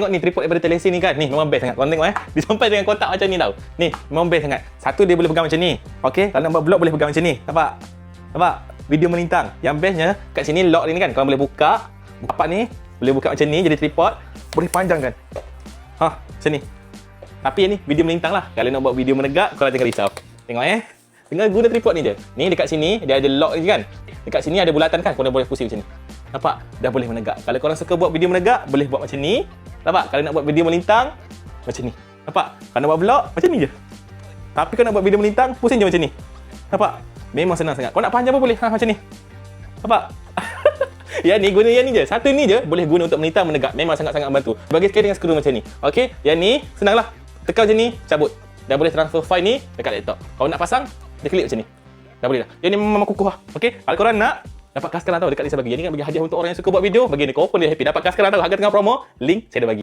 Tengok ni tripod daripada Telesi ni kan. Ni memang best sangat. Korang tengok dia sampai dengan kotak macam ni tau. Ni memang best sangat. Satu dia boleh pegang macam ni. Okey, kalau nak buat vlog boleh pegang macam ni. Nampak? Nampak? Video melintang. Yang bestnya kat sini lock ni kan. Korang boleh buka. Bapak ni boleh buka macam ni jadi tripod. Boleh panjangkan. Macam ni. Tapi yang ni video melintang lah. Kalau nak buat video menegak, korang jangan risau. Tengok tinggal guna tripod ni je. Ni dekat sini dia ada lock ni kan. Dekat sini ada bulatan kan. Korang boleh pusing macam ni. Nampak? Dah boleh menegak. Kalau korang suka buat video menegak, boleh buat macam ni. Nampak? Kalau nak buat video melintang, macam ni. Nampak? Kalau nak buat vlog, macam ni je. Tapi kalau nak buat video melintang, pusing je macam ni. Nampak? Memang senang sangat. Kau nak panjang pun boleh. Macam ni. Nampak? Yang ni guna yang ni je. Satu ni je boleh guna untuk melintang menegak. Memang sangat-sangat membantu. Bagi sekali dengan skru macam ni. Okey? Yang ni senanglah. Tekan macam ni, cabut. Dah boleh transfer file ni dekat laptop. Kalau nak pasang, dia klik macam ni. Dah boleh dah. Yang ni memang kukuh lah. Okey? Kalau korang nak dapat kas sekarang tahu dekat list bagi. Yang ni kan bagi hadiah untuk orang yang suka buat video. Bagi ni kau pun dia happy. Dapat kas sekarang tahu harga tengah promo. Link saya dah bagi.